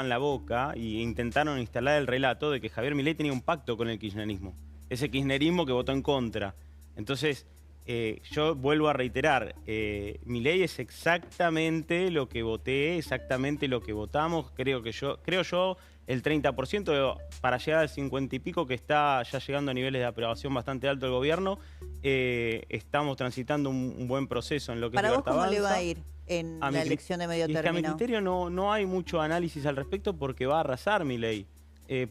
callaban la boca e intentaron instalar el relato de que Javier Milei tenía un pacto con el kirchnerismo. Ese kirchnerismo que votó en contra. Entonces, yo vuelvo a reiterar, Milei es exactamente lo que voté, exactamente lo que votamos. Creo yo el 30% para llegar al 50 y pico, que está ya llegando a niveles de aprobación bastante alto el gobierno. Estamos transitando un buen proceso en lo que es ¿Para vos Libertad cómo Avanza. le va a ir en la elección de medio Y es que a mi término? criterio no hay mucho análisis al respecto porque va a arrasar Milei.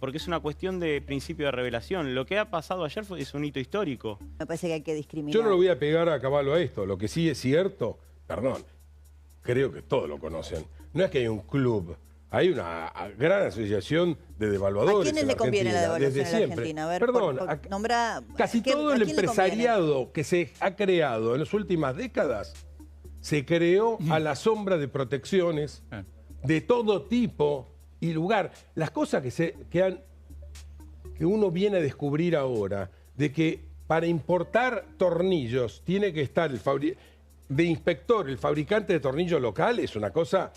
Porque es una cuestión de principio de revelación. Lo que ha pasado ayer es un hito histórico. Me parece que hay que discriminar. Yo no lo voy a pegar a caballo a esto. Lo que sí es cierto, perdón, creo que todos lo conocen. No es que hay un club, hay una gran asociación de devaluadores. ¿A quiénes le conviene la devaluación en la Argentina? A ver, Perdón, nombra, casi todo el empresariado que se ha creado en las últimas décadas se creó a la sombra de protecciones de todo tipo y lugar. Las cosas que uno viene a descubrir ahora, de que para importar tornillos tiene que estar de inspector el fabricante de tornillos local, es una cosa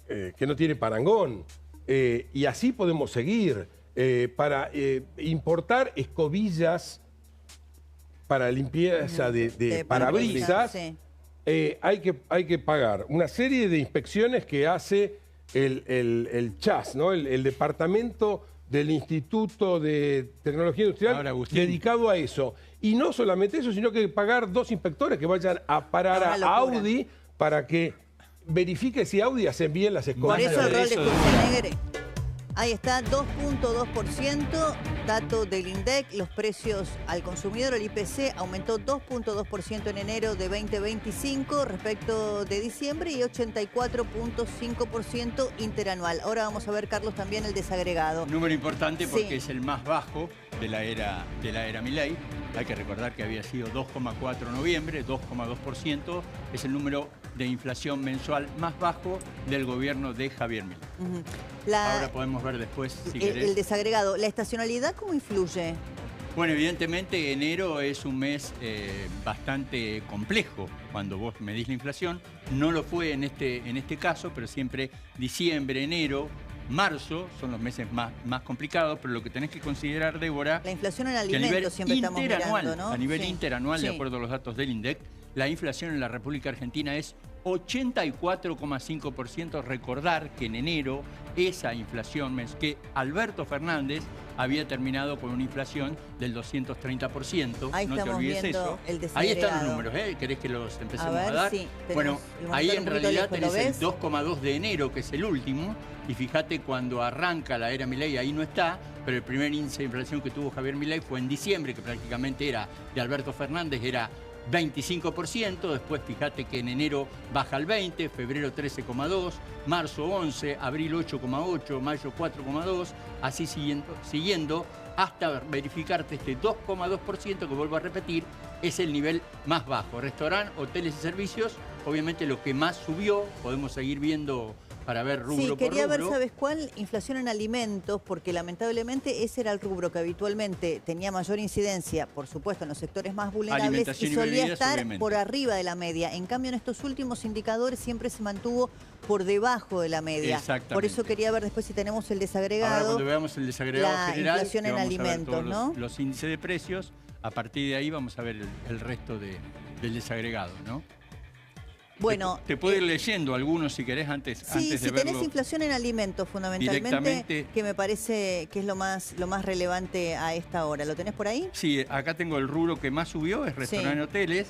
que no tiene parangón. Y así podemos seguir. Para importar escobillas para limpieza de parabrisas, sí. Hay que pagar una serie de inspecciones que hace el CHAS, ¿no? El Departamento del Instituto de Tecnología Industrial dedicado a eso. Y no solamente eso, sino que pagar 2 inspectores que vayan a parar a Audi para que verifique si Audi hace bien las escobillas. Por eso el rol de Schwarzenegger. Ahí está, 2.2%, dato del INDEC, los precios al consumidor, el IPC, aumentó 2.2% en enero de 2025 respecto de diciembre y 84.5% interanual. Ahora vamos a ver, Carlos, también el desagregado. Número importante porque es el más bajo de la era Milei. Hay que recordar que había sido 2,4 noviembre, 2,2%. Es el número de inflación mensual más bajo del gobierno de Javier Milei. Ahora podemos ver después, si querés. El desagregado. ¿La estacionalidad cómo influye? Bueno, evidentemente enero es un mes bastante complejo cuando vos medís la inflación. No lo fue en este caso, pero siempre diciembre, enero, marzo son los meses más complicados, pero lo que tenés que considerar, Débora... La inflación en alimentos siempre estamos mirando, ¿no? A nivel interanual, de acuerdo a los datos del INDEC, la inflación en la República Argentina es 84,5%. Recordar que en enero esa inflación, que Alberto Fernández había terminado con una inflación del 230%. Ahí no te olvides eso. Ahí están los números, ¿eh? ¿Querés que los empecemos a dar? Sí, bueno, ahí en realidad tenés el 2,2 de enero, que es el último. Y fíjate, cuando arranca la era Milei, ahí no está, pero el primer índice de inflación que tuvo Javier Milei fue en diciembre, que prácticamente era de Alberto Fernández, era 25%, después fíjate que en enero baja al 20%, febrero 13,2%, marzo 11%, abril 8,8%, mayo 4,2%, así siguiendo hasta verificarte este 2,2% que vuelvo a repetir, es el nivel más bajo. Restaurante, hoteles y servicios, obviamente lo que más subió, podemos seguir viendo para ver rubro por rubro. Sí, quería ver, ¿sabes cuál? Inflación en alimentos, porque lamentablemente ese era el rubro que habitualmente tenía mayor incidencia, por supuesto, en los sectores más vulnerables y solía estar por arriba de la media. En cambio, en estos últimos indicadores siempre se mantuvo por debajo de la media. Por eso quería ver después si tenemos el desagregado. Ahora, cuando veamos el desagregado general, inflación en alimentos, ¿no? Los índices de precios, a partir de ahí vamos a ver el resto del desagregado, ¿no? Bueno, te puedo ir leyendo algunos si querés antes de verlo. Sí, si tenés inflación en alimentos fundamentalmente, que me parece que es lo más relevante a esta hora. ¿Lo tenés por ahí? Sí, acá tengo el rubro que más subió, es restaurante y hoteles,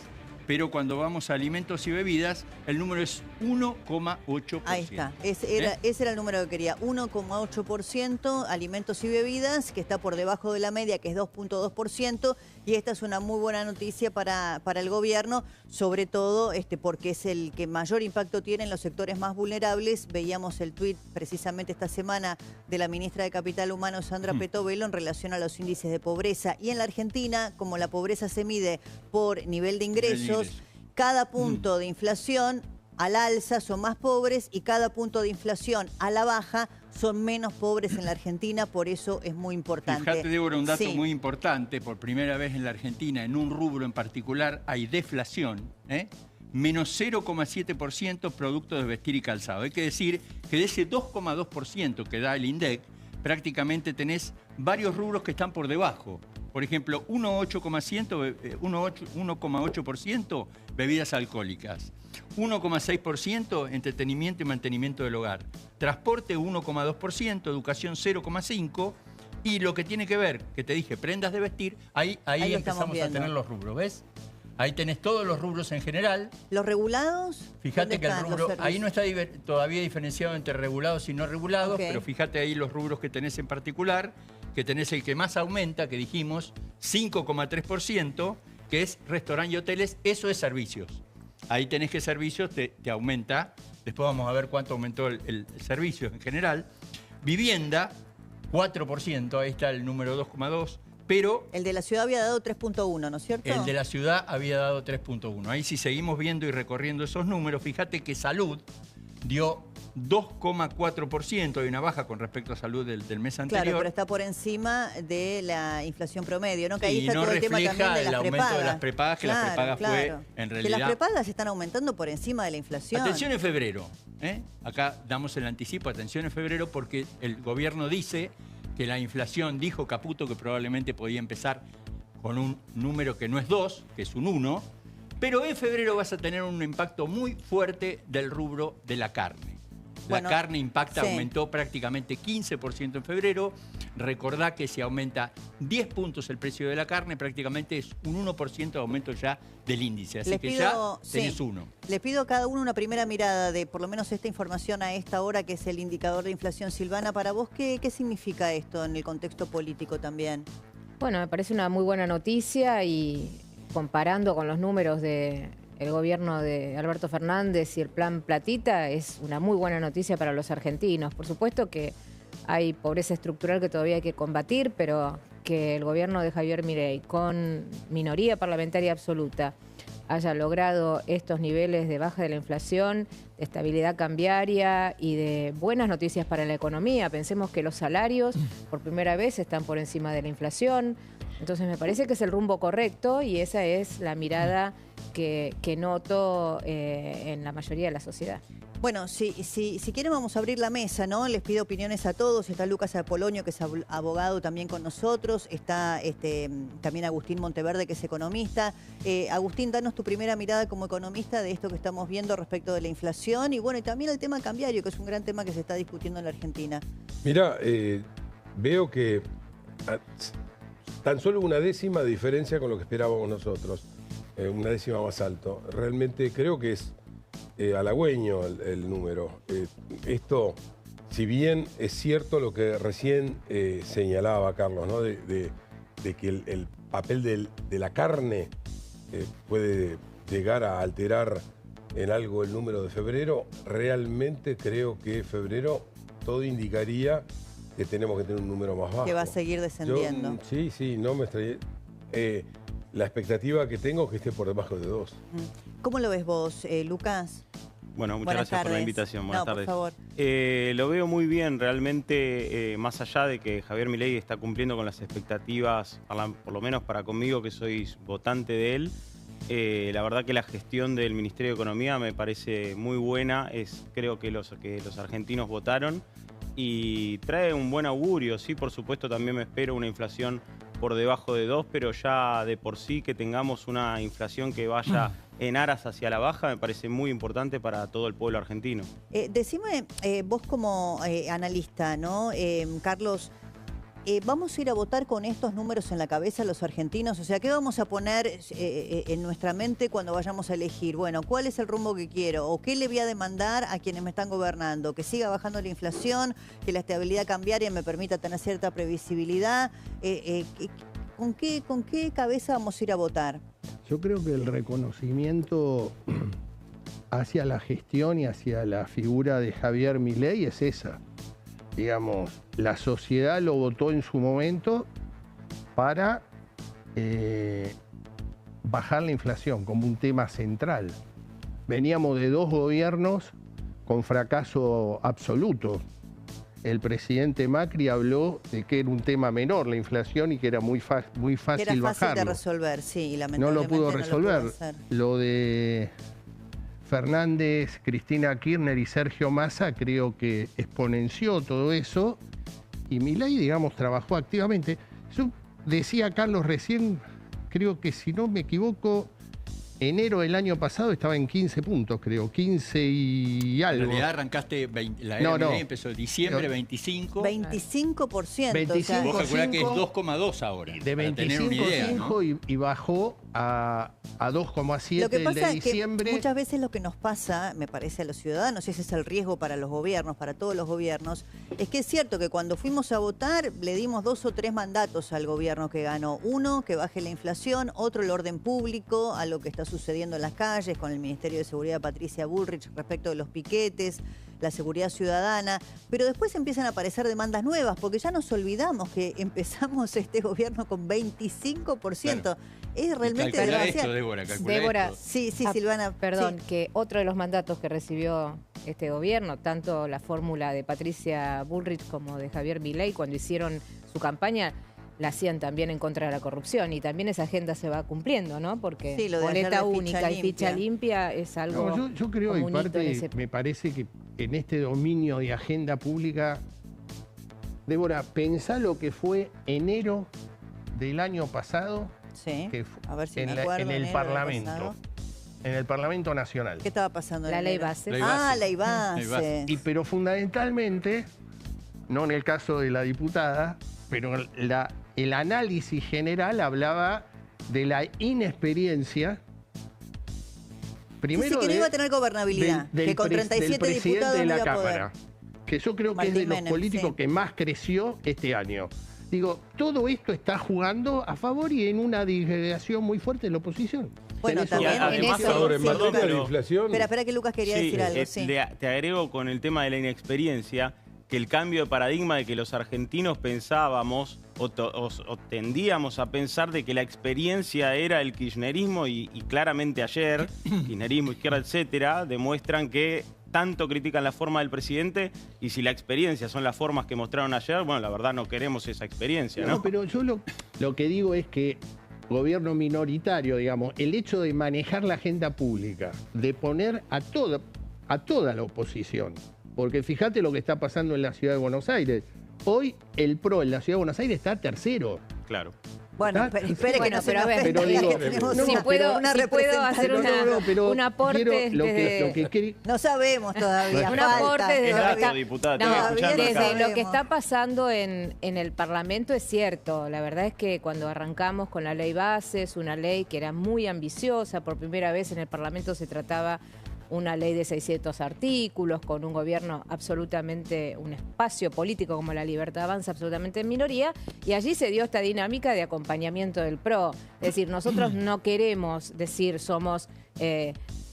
pero cuando vamos a alimentos y bebidas, el número es 1,8%. Ahí está, ese era el número que quería, 1,8%, alimentos y bebidas, que está por debajo de la media, que es 2,2%, y esta es una muy buena noticia para el gobierno, sobre todo porque es el que mayor impacto tiene en los sectores más vulnerables. Veíamos el tuit precisamente esta semana de la ministra de Capital Humano, Sandra Petovelo, en relación a los índices de pobreza. Y en la Argentina, como la pobreza se mide por nivel de ingresos, cada punto de inflación al alza son más pobres y cada punto de inflación a la baja son menos pobres en la Argentina, por eso es muy importante. Fíjate, Débora, un dato muy importante. Por primera vez en la Argentina, en un rubro en particular, hay deflación, menos 0,7% productos de vestir y calzado. Hay que decir que de ese 2,2% que da el INDEC, prácticamente tenés varios rubros que están por debajo. Por ejemplo, 1,8% bebidas alcohólicas, 1,6% entretenimiento y mantenimiento del hogar, transporte 1,2%, educación 0,5%, y lo que tiene que ver, que te dije, prendas de vestir, ahí empezamos a tener los rubros, ¿ves? Ahí tenés todos los rubros en general. ¿Los regulados? Fíjate que el rubro, ahí no está todavía diferenciado entre regulados y no regulados, pero fíjate ahí los rubros que tenés en particular, que tenés el que más aumenta, que dijimos, 5,3%, que es restaurante y hoteles, eso es servicios. Ahí tenés que servicios te aumenta, después vamos a ver cuánto aumentó el servicio en general. Vivienda, 4%, ahí está el número 2,2%. Pero el de la ciudad había dado 3,1, ¿no es cierto? El de la ciudad había dado 3,1. Ahí si seguimos viendo y recorriendo esos números, fíjate que salud dio 2,4%. Hay una baja con respecto a salud del mes anterior. Claro, pero está por encima de la inflación promedio, ¿no? Que ahí y está no todo el tema también de el las aumento prepagas. de las prepagas, que las prepagas fue en realidad... Que las prepagas están aumentando por encima de la inflación. Atención en febrero. Acá damos el anticipo, atención en febrero, porque el gobierno dice que la inflación, dijo Caputo, que probablemente podía empezar con un número que no es 2, que es un 1, pero en febrero vas a tener un impacto muy fuerte del rubro de la carne. La carne impacta, aumentó prácticamente 15% en febrero. Recordá que si aumenta 10 puntos el precio de la carne, prácticamente es un 1% de aumento ya del índice. Así que ya tenés uno. Les pido a cada uno una primera mirada de por lo menos esta información a esta hora, que es el indicador de inflación. Silvana, para vos, ¿qué significa esto en el contexto político también? Bueno, me parece una muy buena noticia y comparando con los números del gobierno de Alberto Fernández y el plan Platita, es una muy buena noticia para los argentinos. Por supuesto que hay pobreza estructural que todavía hay que combatir, pero que el gobierno de Javier Milei, con minoría parlamentaria absoluta, haya logrado estos niveles de baja de la inflación, de estabilidad cambiaria y de buenas noticias para la economía. Pensemos que los salarios por primera vez están por encima de la inflación. Entonces me parece que es el rumbo correcto y esa es la mirada que noto en la mayoría de la sociedad. Bueno, si quieren vamos a abrir la mesa, ¿no? Les pido opiniones a todos. Está Lucas Apolonio, que es abogado también con nosotros. Está también Agustín Monteverde, que es economista. Agustín, danos tu primera mirada como economista de esto que estamos viendo respecto de la inflación y bueno, y también el tema cambiario, que es un gran tema que se está discutiendo en la Argentina. Mira, veo que tan solo una décima de diferencia con lo que esperábamos nosotros, una décima más alto. Realmente creo que es halagüeño el número. Esto, si bien es cierto lo que recién señalaba Carlos, ¿no? de que el papel de la carne puede llegar a alterar en algo el número de febrero, realmente creo que febrero todo indicaría que tenemos que tener un número más bajo. Que va a seguir descendiendo. Sí, no me extrañé. La expectativa que tengo es que esté por debajo de 2. ¿Cómo lo ves vos, Lucas? Bueno, muchas gracias por la invitación. Buenas tardes. Por favor. Lo veo muy bien, realmente, más allá de que Javier Milei está cumpliendo con las expectativas, por lo menos para conmigo, que soy votante de él. La verdad que la gestión del Ministerio de Economía me parece muy buena. Creo que los argentinos votaron y trae un buen augurio. Sí, por supuesto, también me espero una inflación por debajo de 2, pero ya de por sí que tengamos una inflación que vaya en aras hacia la baja me parece muy importante para todo el pueblo argentino. Decime, vos como analista, ¿no? Carlos, ¿vamos a ir a votar con estos números en la cabeza los argentinos? O sea, ¿qué vamos a poner en nuestra mente cuando vayamos a elegir? Bueno, ¿cuál es el rumbo que quiero? ¿O qué le voy a demandar a quienes me están gobernando? ¿Que siga bajando la inflación? ¿Que la estabilidad cambiaria me permita tener cierta previsibilidad? ¿Con qué cabeza vamos a ir a votar? Yo creo que el reconocimiento hacia la gestión y hacia la figura de Javier Milei es esa. Digamos, la sociedad lo votó en su momento para bajar la inflación como un tema central. Veníamos de 2 gobiernos con fracaso absoluto. El presidente Macri habló de que era un tema menor la inflación y que era muy fácil bajarlo. Era fácil de resolver, sí, y lamentablemente no lo pudo resolver. Lo de Fernández, Cristina Kirchner y Sergio Massa creo que exponenció todo eso y Milei, digamos, trabajó activamente. Yo decía Carlos recién, creo que si no me equivoco, enero del año pasado estaba en 15 puntos, creo, 15 y algo. En realidad arrancaste, la era Milei empezó en diciembre, 25. 25%. 25, Vos calculás que es 2,2 ahora. De 25,5 ¿no? y bajó a 2,7 Lo que el pasa de diciembre. es que muchas veces lo que nos pasa, me parece a los ciudadanos, y ese es el riesgo para los gobiernos, para todos los gobiernos, es que es cierto que cuando fuimos a votar le dimos 2 o 3 mandatos al gobierno que ganó. Uno, que baje la inflación, otro, el orden público, a lo que está sucediendo en las calles con el Ministerio de Seguridad Patricia Bullrich respecto de los piquetes, la seguridad ciudadana, pero después empiezan a aparecer demandas nuevas, porque ya nos olvidamos que empezamos este gobierno con 25%. Claro. Es realmente demasiado. Esto, Débora, esto. Sí, Silvana. Perdón, sí. que otro de los mandatos que recibió este gobierno, tanto la fórmula de Patricia Bullrich como de Javier Milei, cuando hicieron su campaña, la hacían también en contra de la corrupción y también esa agenda se va cumpliendo, ¿no? Porque sí, boleta única y ficha limpia es algo. No, yo creo, y parte me parece que en este dominio de agenda pública, Débora, pensá lo que fue enero del año pasado, sí. Que a ver si en, me acuerdo, en el Parlamento. En el Parlamento Nacional. ¿Qué estaba pasando? La ley base. Ah, ley base. Pero fundamentalmente, no en el caso de la diputada, pero el análisis general hablaba de la inexperiencia. Primero que no iba a tener gobernabilidad, que con 37 diputados de la no iba a poder. Cámara, que yo creo que Martín es de los Menem, políticos sí. que más creció este año. Digo, todo esto está jugando a favor y en una disgregación muy fuerte de la oposición. Bueno, también además, en eso, ahora, en sí, materia Lucas. de inflación. Espera que Lucas quería decir algo. Sí. Te agrego con el tema de la inexperiencia, que el cambio de paradigma de que los argentinos pensábamos o tendíamos a pensar de que la experiencia era el kirchnerismo y claramente ayer, kirchnerismo, izquierda, etcétera, demuestran que tanto critican la forma del presidente y si la experiencia son las formas que mostraron ayer, bueno, la verdad no queremos esa experiencia, ¿no? No, pero yo lo que digo es que gobierno minoritario, digamos, el hecho de manejar la agenda pública, de poner a toda la oposición, porque fíjate lo que está pasando en la ciudad de Buenos Aires. Hoy el PRO en la ciudad de Buenos Aires está tercero. Claro. Bueno, espere que no se nos pero ofenda, digo, que tenemos si puedo hacer representación. un aporte No sabemos todavía. Un aporte desde lo lo que está pasando en el Parlamento es cierto. La verdad es que cuando arrancamos con la ley base, es una ley que era muy ambiciosa. Por primera vez en el Parlamento se trataba una ley de 600 artículos, con un gobierno absolutamente, un espacio político como la Libertad Avanza absolutamente en minoría, y allí se dio esta dinámica de acompañamiento del PRO. Es decir, nosotros no queremos decir somos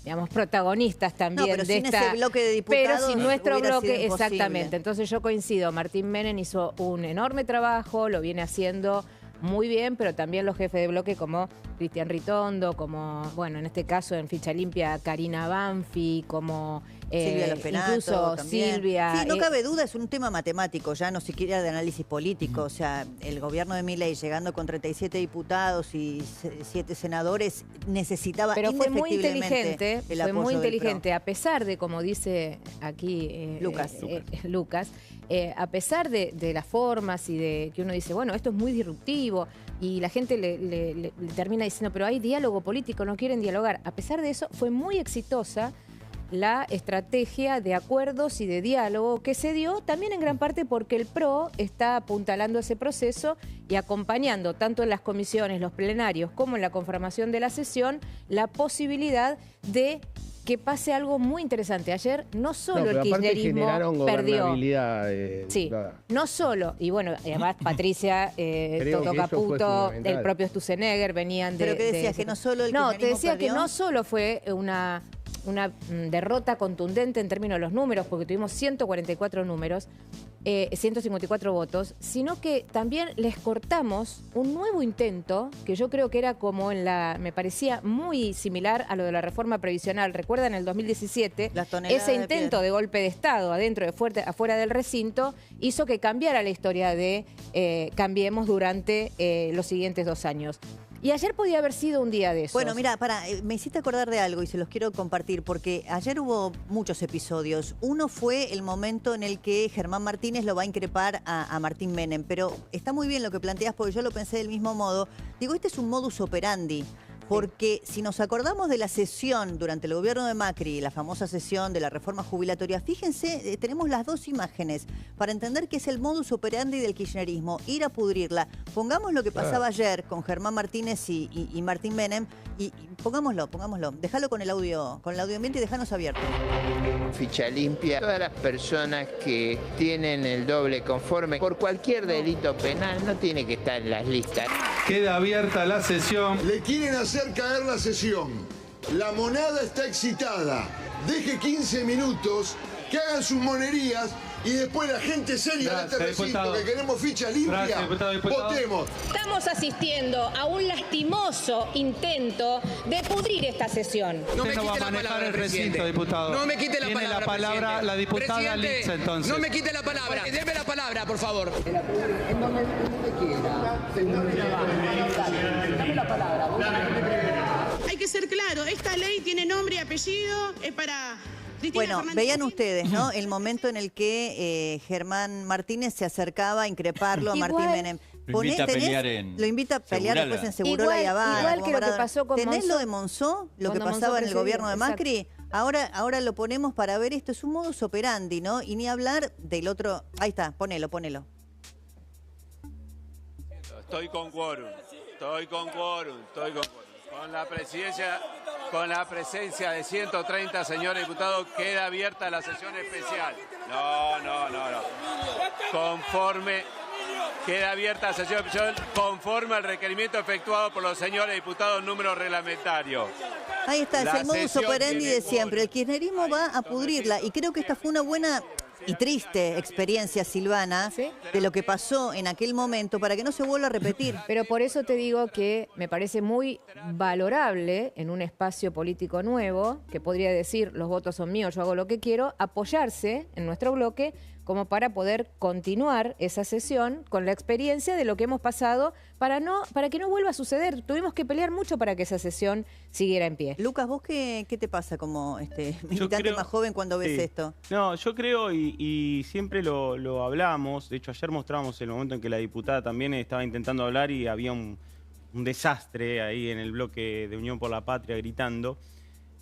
digamos, protagonistas también pero de sin esta... ese bloque de diputados, pero sin nuestro hubiera sido bloque, imposible. exactamente. Entonces yo coincido, Martín Menem hizo un enorme trabajo, lo viene haciendo muy bien, pero también los jefes de bloque como Cristian Ritondo, como, bueno, en este caso en ficha limpia, Karina Banfi, como Silvia Loperato, incluso también. Silvia. Sí, no cabe duda, es un tema matemático, ya no siquiera de análisis político. O sea, el gobierno de Milei llegando con 37 diputados y 7 senadores necesitaba pero fue muy indefectiblemente inteligente, el fue apoyo muy del inteligente, PRO. a pesar de, como dice aquí Lucas, a pesar de las formas y de que uno dice, bueno, esto es muy disruptivo y la gente le termina diciendo, pero hay diálogo político, no quieren dialogar. A pesar de eso, fue muy exitosa la estrategia de acuerdos y de diálogo que se dio también en gran parte porque el PRO está apuntalando ese proceso y acompañando tanto en las comisiones, los plenarios, como en la conformación de la sesión, la posibilidad de que pase algo muy interesante. Ayer no solo el kirchnerismo perdió. Sí, no solo, y bueno, además Patricia, Toto Caputo, el propio Sturzenegger venían de... ¿Pero qué decías? ¿Que no solo el kirchnerismo te decía perdió? que no solo fue una derrota contundente en términos de los números, porque tuvimos 144 números, 154 votos, sino que también les cortamos un nuevo intento, que yo creo que era como me parecía muy similar a lo de la reforma previsional. Recuerdan, en el 2017, ese intento de golpe de Estado afuera del recinto hizo que cambiara la historia de Cambiemos durante los siguientes 2 años. Y ayer podía haber sido un día de esos. Bueno, mira, me hiciste acordar de algo y se los quiero compartir, porque ayer hubo muchos episodios. Uno fue el momento en el que Germán Martínez lo va a increpar a Martín Menem, pero está muy bien lo que planteas, porque yo lo pensé del mismo modo. Digo, este es un modus operandi. Porque si nos acordamos de la sesión durante el gobierno de Macri, la famosa sesión de la reforma jubilatoria, fíjense, tenemos las dos imágenes para entender que es el modus operandi del kirchnerismo, ir a pudrirla. Pongamos lo que pasaba ayer con Germán Martínez y Martín Menem y pongámoslo. Déjalo con el audio ambiente y déjanos abierto. Ficha limpia. Todas las personas que tienen el doble conforme por cualquier delito penal no tiene que estar en las listas. Queda abierta la sesión. Le quieren hacer caer la sesión. La monada está excitada. Deje 15 minutos, que hagan sus monerías y después la gente seria de este recinto que queremos ficha limpia, votemos. Estamos asistiendo a un lastimoso intento de pudrir esta sesión. No me quite la palabra, el recinto, diputado. No me quite Tiene la palabra la diputada Litz, entonces. No me quite la palabra. Deme la palabra, por favor. En donde quiera. Dame la palabra. Hay que ser claro, esta ley tiene nombre y apellido, es para... Bueno, veían ustedes, ¿no? El momento en el que Germán Martínez se acercaba a increparlo a Martín Menem. Lo invita a pelear Lo invita a pelear después en Segurola y Habana. Igual que lo que pasó con ¿Tenés Monzó? lo de Monzó? Lo que pasaba en el gobierno de Macri. Ahora lo ponemos para ver esto. Es un modus operandi, ¿no? Y ni hablar del otro... Ahí está, ponelo. Estoy con quórum. Con la presencia de 130 señores diputados, queda abierta la sesión especial. No. Queda abierta la sesión especial conforme al requerimiento efectuado por los señores diputados, número reglamentario. Ahí está, es el modus operandi de siempre. El kirchnerismo va a pudrirla y creo que esta fue una buena y triste experiencia, Silvana, de lo que pasó en aquel momento para que no se vuelva a repetir. Pero por eso te digo que me parece muy valorable en un espacio político nuevo, que podría decir los votos son míos, yo hago lo que quiero, apoyarse en nuestro bloque como para poder continuar esa sesión con la experiencia de lo que hemos pasado para que no vuelva a suceder. Tuvimos que pelear mucho para que esa sesión siguiera en pie. Lucas, ¿vos qué te pasa como militante más joven cuando ves esto? No, yo creo y siempre lo hablamos. De hecho, ayer mostramos el momento en que la diputada también estaba intentando hablar y había un desastre ahí en el bloque de Unión por la Patria gritando.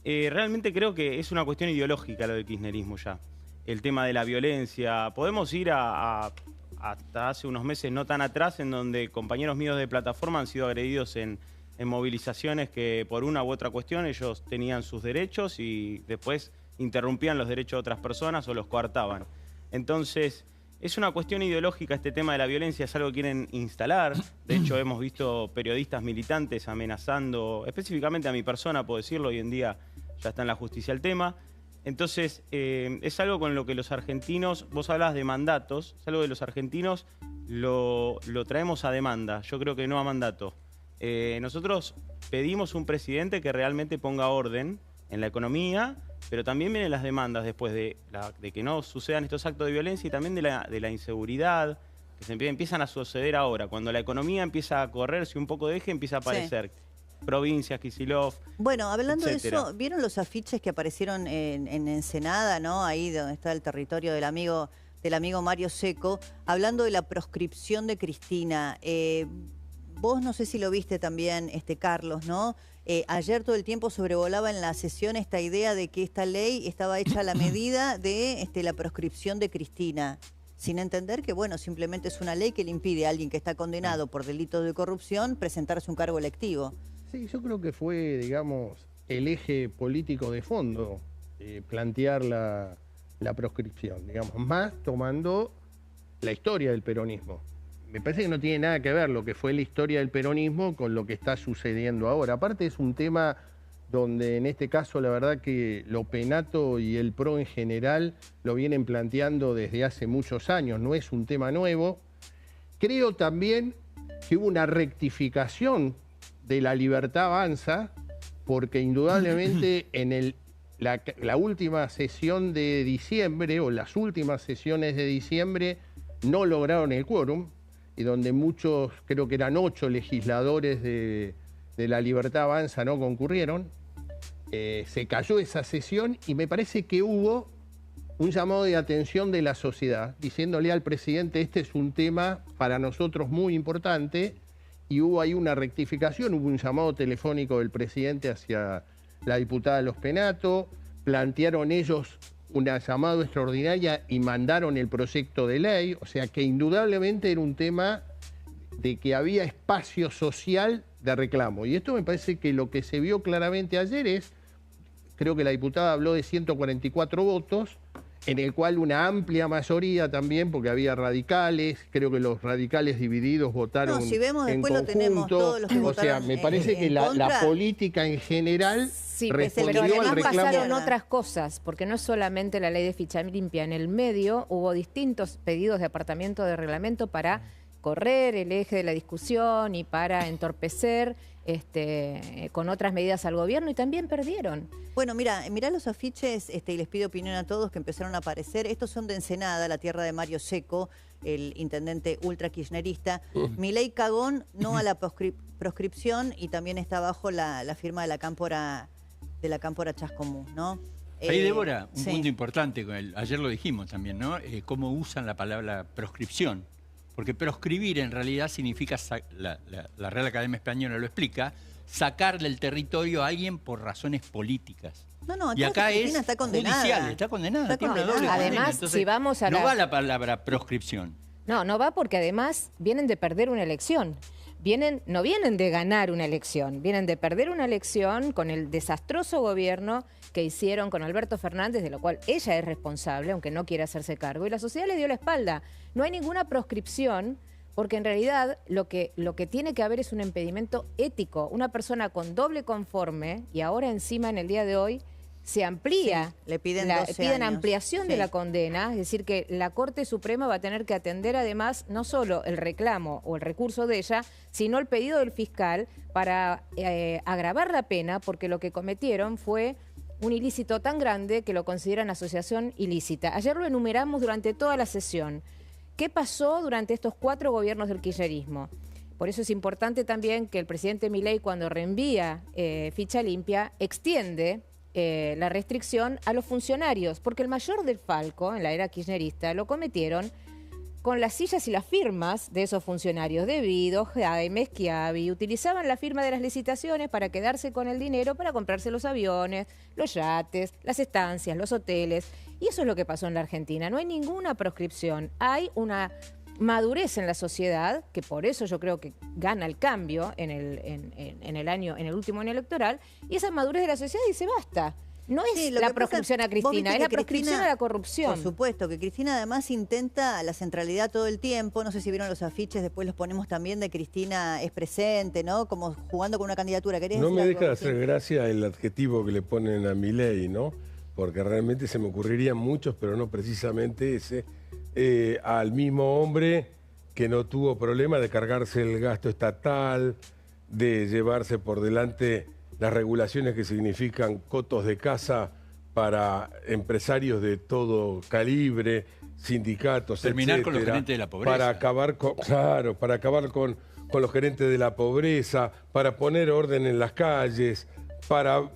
Realmente creo que es una cuestión ideológica lo del kirchnerismo ya. El tema de la violencia. Podemos ir hasta hace unos meses, no tan atrás, en donde compañeros míos de plataforma han sido agredidos en movilizaciones que por una u otra cuestión ellos tenían sus derechos y después interrumpían los derechos de otras personas o los coartaban. Entonces, es una cuestión ideológica este tema de la violencia, es algo que quieren instalar. De hecho, hemos visto periodistas militantes amenazando, específicamente a mi persona, puedo decirlo, hoy en día ya está en la justicia el tema. Entonces, es algo con lo que los argentinos, vos hablabas de mandatos, es algo de los argentinos lo traemos a demanda, yo creo que no a mandato. Nosotros pedimos un presidente que realmente ponga orden en la economía, pero también vienen las demandas después de que no sucedan estos actos de violencia y también de la inseguridad, que se empiezan a suceder ahora. Cuando la economía empieza a correrse un poco de eje, empieza a aparecer... provincias, Kicillof. Bueno, hablando etcétera. de eso, ¿vieron los afiches que aparecieron en Ensenada, ¿no? Ahí donde está el territorio del amigo Mario Seco, hablando de la proscripción de Cristina. Vos no sé si lo viste también, Carlos, ¿no? Ayer todo el tiempo sobrevolaba en la sesión esta idea de que esta ley estaba hecha a la medida de la proscripción de Cristina, sin entender que, bueno, simplemente es una ley que le impide a alguien que está condenado por delitos de corrupción presentarse un cargo electivo. Sí, yo creo que fue, digamos, el eje político de fondo, plantear la proscripción, digamos, más tomando la historia del peronismo. Me parece que no tiene nada que ver lo que fue la historia del peronismo con lo que está sucediendo ahora. Aparte es un tema donde en este caso la verdad que lo penato y el PRO en general lo vienen planteando desde hace muchos años, no es un tema nuevo. Creo también que hubo una rectificación de la Libertad Avanza, porque indudablemente en la última sesión de diciembre o las últimas sesiones de diciembre no lograron el quórum y donde muchos, creo que eran 8 legisladores de La Libertad Avanza no concurrieron. Se cayó esa sesión y me parece que hubo un llamado de atención de la sociedad, diciéndole al presidente, este es un tema para nosotros muy importante, y hubo ahí una rectificación, hubo un llamado telefónico del presidente hacia la diputada Los Penato, plantearon ellos una llamada extraordinaria y mandaron el proyecto de ley, o sea que indudablemente era un tema de que había espacio social de reclamo. Y esto me parece que lo que se vio claramente ayer es, creo que la diputada habló de 144 votos, en el cual una amplia mayoría también, porque había radicales, creo que los radicales divididos votaron si vemos, en después conjunto. Lo tenemos todos los que o sea, me parece que la política en general respondió pero al además reclamo. pasaron otras cosas, porque no es solamente la ley de ficha limpia. En el medio hubo distintos pedidos de apartamiento de reglamento para correr el eje de la discusión y para entorpecer con otras medidas al gobierno, y también perdieron. Bueno, mirá los afiches, y les pido opinión a todos que empezaron a aparecer. Estos son de Ensenada, la tierra de Mario Seco, el intendente ultra kirchnerista. Milei cagón, no a la proscripción, y también está abajo la firma de la Cámpora Chascomús, ¿no? Ahí, Débora, un punto importante, ayer lo dijimos también, ¿no? Cómo usan la palabra proscripción. Porque proscribir en realidad significa, la Real Academia Española lo explica, sacar del territorio a alguien por razones políticas. No, y acá Cristina está condenada. judicial, está condenada, tiene una doble condena. Además, entonces, si vamos a no va la palabra proscripción. No va porque además vienen de perder una elección. No vienen de ganar una elección, vienen de perder una elección con el desastroso gobierno que hicieron con Alberto Fernández, de lo cual ella es responsable, aunque no quiere hacerse cargo, y la sociedad le dio la espalda. No hay ninguna proscripción, porque en realidad lo que tiene que haber es un impedimento ético. Una persona con doble conforme, y ahora encima en el día de hoy, se amplía, le piden ampliación de la condena, es decir, que la Corte Suprema va a tener que atender además no solo el reclamo o el recurso de ella, sino el pedido del fiscal para agravar la pena, porque lo que cometieron fue un ilícito tan grande que lo consideran asociación ilícita. Ayer lo enumeramos durante toda la sesión. ¿Qué pasó durante estos 4 gobiernos del kirchnerismo? Por eso es importante también que el presidente Milei, cuando reenvía ficha limpia, extiende la restricción a los funcionarios, porque el mayor desfalco en la era kirchnerista lo cometieron con las sillas y las firmas de esos funcionarios, De Vido, Jaime, Schiavi, utilizaban la firma de las licitaciones para quedarse con el dinero para comprarse los aviones, los yates, las estancias, los hoteles, y eso es lo que pasó en la Argentina. No hay ninguna proscripción, hay una madurez en la sociedad, que por eso yo creo que gana el cambio en el último año electoral, y esa madurez de la sociedad dice basta. No es la proscripción a Cristina, es la proscripción a la corrupción. Por supuesto, que Cristina además intenta la centralidad todo el tiempo. No sé si vieron los afiches, después los ponemos también, de Cristina es presente, ¿no? Como jugando con una candidatura. No me deja de hacer gracia el adjetivo que le ponen a Milei, ¿no? Porque realmente se me ocurrirían muchos, pero no precisamente ese. Al mismo hombre que no tuvo problema de cargarse el gasto estatal, de llevarse por delante las regulaciones que significan cotos de casa para empresarios de todo calibre, sindicatos, terminar etcétera, con los gerentes de la pobreza. Para acabar con los gerentes de la pobreza, para poner orden en las calles, para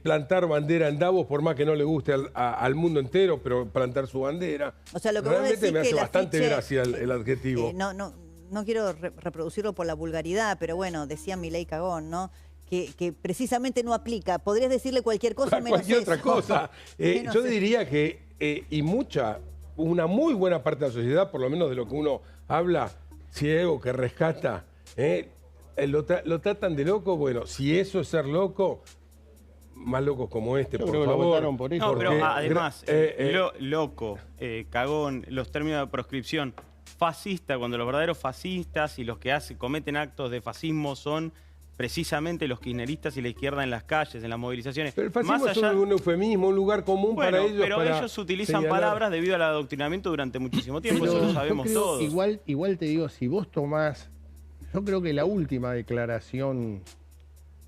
plantar bandera en Davos, por más que no le guste al mundo entero, pero plantar su bandera. O sea, lo que realmente me hace bastante afiche, gracia el adjetivo. No quiero reproducirlo por la vulgaridad, pero bueno, decía Milei cagón, ¿no? Que precisamente no aplica. Podrías decirle cualquier cosa menos cualquier eso. otra cosa. Yo diría que, una muy buena parte de la sociedad, por lo menos de lo que uno habla, ciego, que rescata, lo tratan de loco. Bueno, si eso es ser loco, más locos como este, por favor. Votaron por eso. No, pero además, loco, cagón, los términos de proscripción, fascista, cuando los verdaderos fascistas y los que cometen actos de fascismo son precisamente los kirchneristas y la izquierda en las calles, en las movilizaciones. Pero el fascismo es un eufemismo, un lugar común para ellos. Pero ellos utilizan palabras debido al adoctrinamiento durante muchísimo tiempo, eso lo sabemos todos. Igual te digo, si vos tomás, yo creo que la última declaración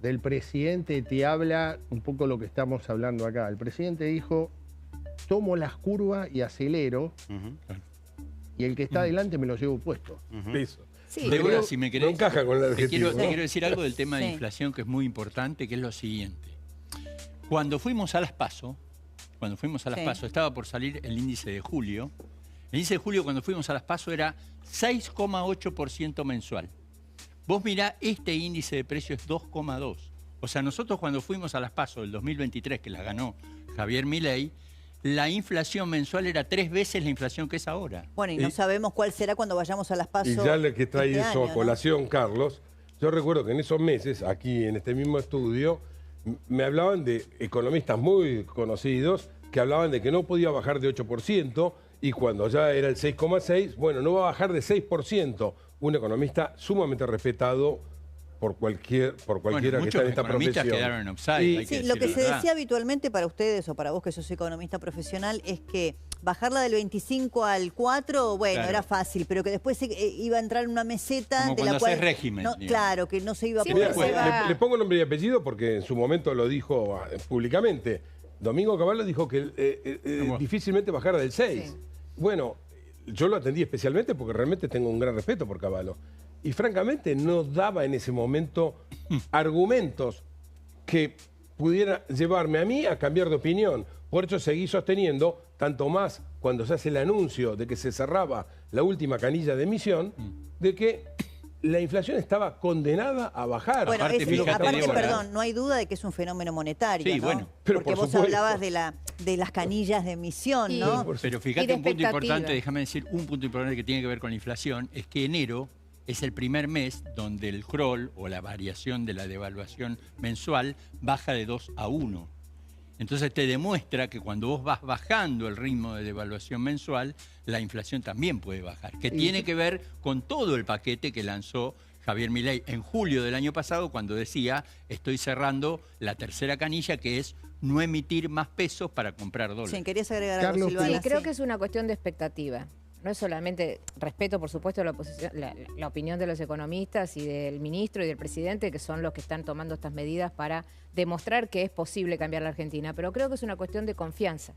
del presidente te habla un poco lo que estamos hablando acá. El presidente dijo, tomo las curvas y acelero, y el que está adelante me lo llevo puesto. Eso. Sí. Débora, si me querés, no encaja con el adjetivo. Te quiero decir algo del tema de inflación que es muy importante, que es lo siguiente. Cuando fuimos a las PASO, estaba por salir el índice de julio. El índice de julio, cuando fuimos a las PASO, era 6,8% mensual. Vos mirá, este índice de precios es 2,2%. O sea, nosotros cuando fuimos a las PASO del 2023, que las ganó Javier Milei, la inflación mensual era 3 veces la inflación que es ahora. Bueno, y no sabemos cuál será cuando vayamos a las PASO. Y ya que trae este eso año, a colación, ¿no? Carlos, yo recuerdo que en esos meses, aquí en este mismo estudio, me hablaban de economistas muy conocidos que hablaban de que no podía bajar de 8%, y cuando ya era el 6,6%, bueno, no va a bajar de 6%. Un economista sumamente respetado por cualquiera que está en esta profesión. Quedaron en offside, sí, lo que se decía habitualmente para ustedes o para vos que sos economista profesional es que bajarla del 25 al 4, bueno, era fácil, pero que después iba a entrar en una meseta como de la cual régimen, claro, que no se iba a poder. Mira, le pongo nombre y apellido porque en su momento lo dijo públicamente. Domingo Cavallo dijo que difícilmente bajara del 6. Sí. Bueno, yo lo atendí especialmente porque realmente tengo un gran respeto por Cavallo. Y francamente no daba en ese momento argumentos que pudieran llevarme a mí a cambiar de opinión. Por eso seguí sosteniendo, tanto más cuando se hace el anuncio de que se cerraba la última canilla de emisión, de que la inflación estaba condenada a bajar. Bueno, aparte, perdón, no hay duda de que es un fenómeno monetario, sí, ¿no? Bueno, pero porque vos hablabas de las canillas de emisión, ¿no? Pero fíjate un punto importante, déjame decir, un punto importante que tiene que ver con la inflación, es que enero es el primer mes donde el CROL o la variación de la devaluación mensual baja de 2 a 1. Entonces te demuestra que cuando vos vas bajando el ritmo de devaluación mensual, la inflación también puede bajar, que tiene que ver con todo el paquete que lanzó Javier Milei en julio del año pasado cuando decía, estoy cerrando la tercera canilla, que es no emitir más pesos para comprar dólares. Sí, ¿querías agregar algo, Silvana? Sí, creo que es una cuestión de expectativa. No es solamente, respeto por supuesto la opinión de los economistas y del ministro y del presidente, que son los que están tomando estas medidas para demostrar que es posible cambiar la Argentina, pero creo que es una cuestión de confianza